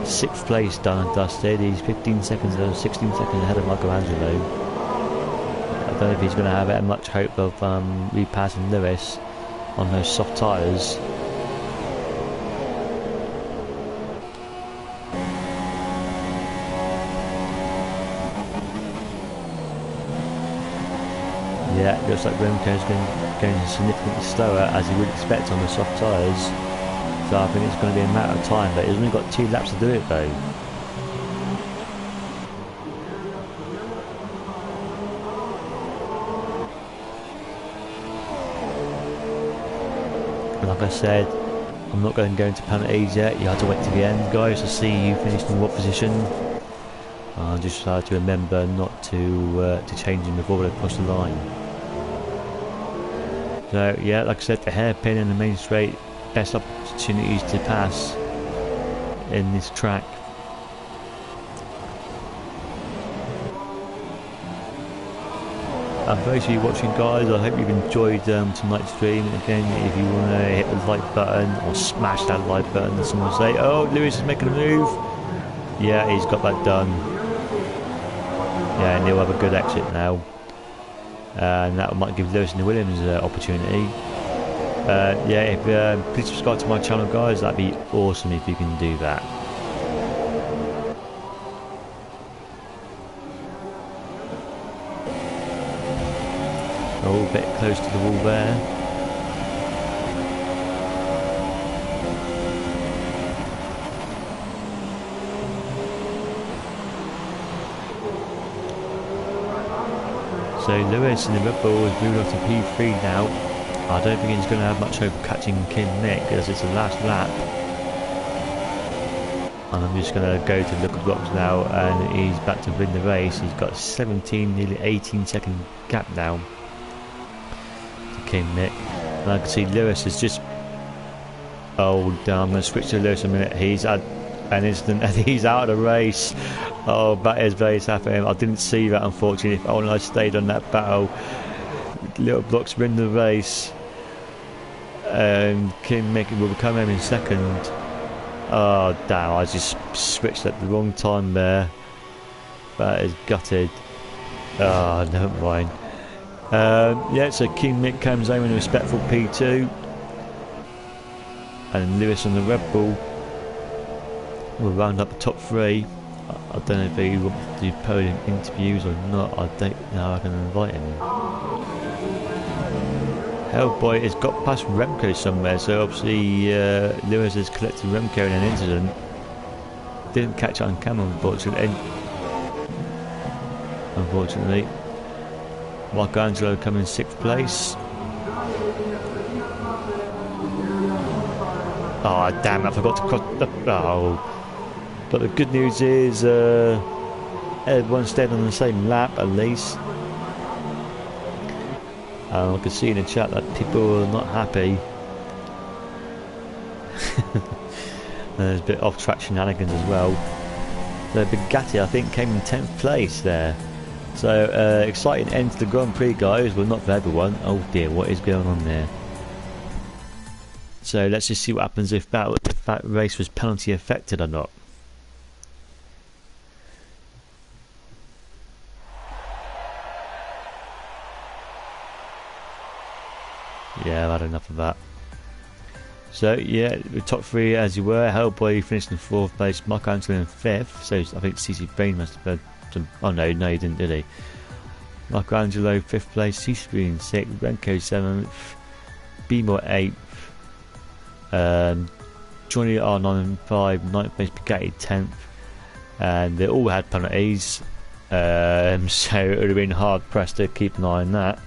Speaker 1: 6th place done and dusted. He's 15 seconds or 16 seconds ahead of Michelangelo. I don't know if he's going to have much hope of repassing Lewis on those soft tyres. Yeah, it looks like Remco's going significantly slower as you would expect on the soft tyres. So I think it's going to be a matter of time, but he's only got 2 laps to do it though. Like I said, I'm not going to go into penalties yet. You have to wait to the end, guys, to see you finished in what position. I'll just try to remember not to change them before they cross the line. So yeah, like I said, the hairpin and the main straight, best opportunities to pass in this track. Thanks for watching, guys. I hope you've enjoyed tonight's stream. Again, if you want to hit the like button or smash that like button, and someone will say, oh, Lewis is making a move. Yeah, he's got that done. Yeah, and he'll have a good exit now. And that might give Lewis and the Williams an opportunity. Yeah, please subscribe to my channel, guys. That'd be awesome if you can do that. A bit close to the wall there. So Lewis in the Red Bull is moving on to P3 now. I don't think he's going to have much hope of catching Kim Mick as it's the last lap. And I'm just going to go to look at blocks now, and he's back to win the race. He's got 17, nearly 18 second gap now. Kim Mick, and I can see Lewis is just, oh damn, I'm going to switch to Lewis in a minute. He's had an instant and he's out of the race. Oh, that is very sad for him. I didn't see that, unfortunately. If only I stayed on that battle. Little blocks win the race, and Kim Mick will come home in second. Oh damn, I just switched at the wrong time there. That is gutted. Oh, never mind. Yeah, so Kim Mick comes home in a respectful P2, and Lewis on the Red Bull will round up the top 3. I don't know if he wants to do podium interviews or not. I don't know. I can invite him. Hellboy has got past Remco somewhere, so obviously Lewis has collected Remco in an incident. Didn't catch it on camera, unfortunately. Michelangelo come in 6th place. Oh damn, I forgot to cross the... Oh. But the good news is everyone stayed on the same lap at least. I can see in the chat that people are not happy. There's a bit off-track shenanigans as well. The Bugatti, I think, came in 10th place there. So, exciting end to the Grand Prix, guys, but not for everyone. Oh dear, what is going on there? So, let's just see what happens if that race was penalty affected or not. Yeah, I've had enough of that. So yeah, the top three as you were. Hellboy finished in 4th place, Michelangelo in 5th. So I think CC Brain must have had some. Oh no, he didn't, did he? Michelangelo 5th place, CC Brain 6th, Renko 7th, B-More 8th, Johnny R9 in 5th, 9th place Bugatti 10th, and they all had penalties. So it would have been hard pressed to keep an eye on that.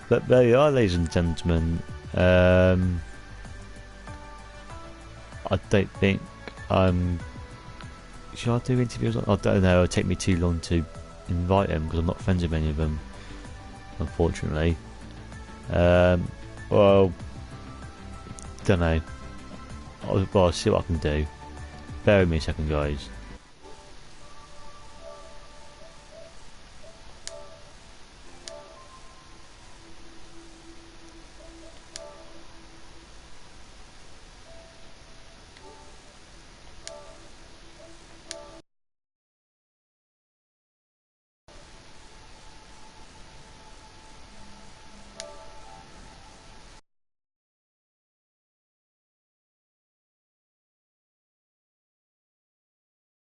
Speaker 1: But there you are, ladies and gentlemen. I don't think should I do interviews? I don't know. It'll take me too long to invite them because I'm not friends with any of them, unfortunately. Well, don't know. I'll see what I can do. Bear with me a second, guys.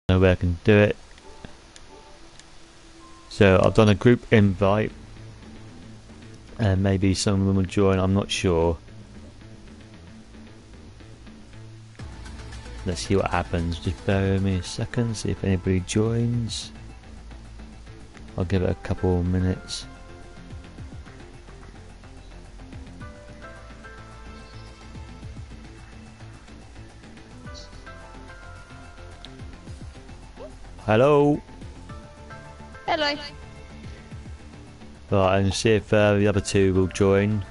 Speaker 1: Know where I can do it. So I've done a group invite, and maybe some of them will join. I'm not sure. Let's see what happens. Just bear with me a second. See if anybody joins. I'll give it a couple of minutes. Hello.
Speaker 2: Hello.
Speaker 1: Right, and see if the other two will join.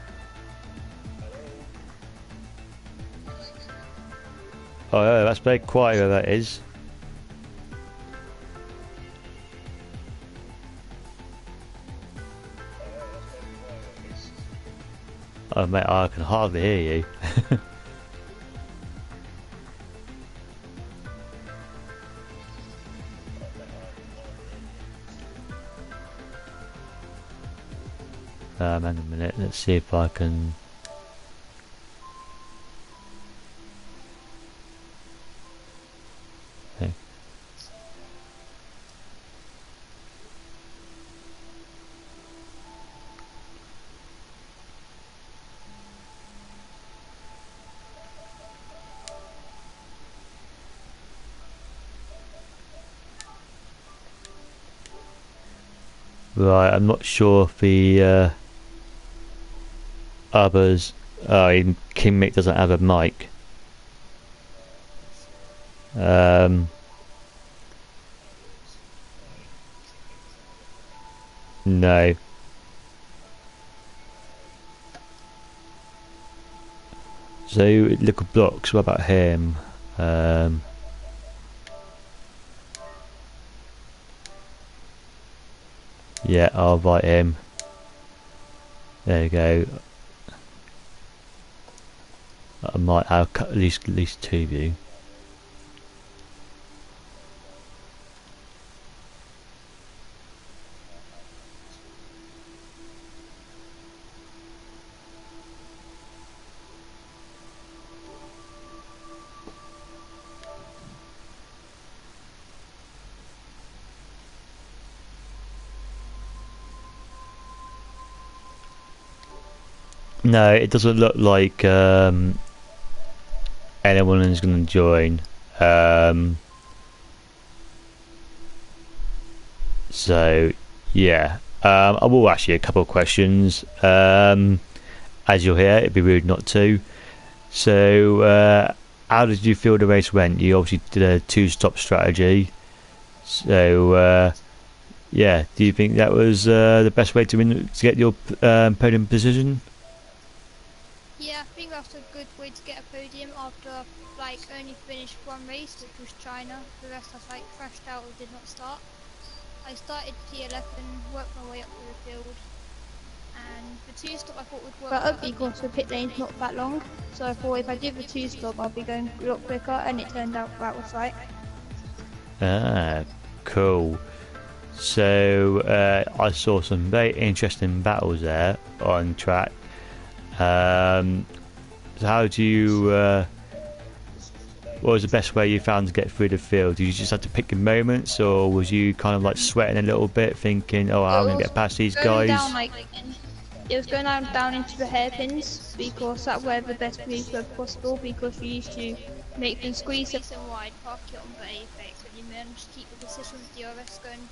Speaker 1: Oh, yeah, that's very quiet. Where that is. Oh, mate, I can hardly hear you. Hang on a minute, let's see if I can. Okay. Right, I'm not sure if the others. Oh, King Mick doesn't have a mic. No. So little blocks. What about him? Yeah, I'll invite him. There you go. I might have at least two of you. No, it doesn't look like anyone is going to join. So yeah, I will ask you a couple of questions. As you're here, it'd be rude not to. So, how did you feel the race went? You obviously did a two-stop strategy. So, Yeah. Do you think that was the best way to win to get your podium position?
Speaker 2: Yeah, I think that's a good way to get a podium after like only finished one race, which was China. The rest I like crashed out or did not start. I started P11, worked my way up to the field, and the two stop I thought would work better because the pit lane's not that long. So I thought if I did the two stop, I'll be going a lot quicker, and it turned out that was right.
Speaker 1: Ah, cool. So I saw some very interesting battles there on track. So how do you? What was the best way you found to get through the field? Did you just have to pick your moments, or was you kind of like sweating a little bit, thinking, "Oh, how am I gonna get past these guys"?
Speaker 2: It was going down into the hairpins because that's where the best moves were possible because you used to make them squeeze and wide, park it on the apex, and you managed to keep the position with the DRS going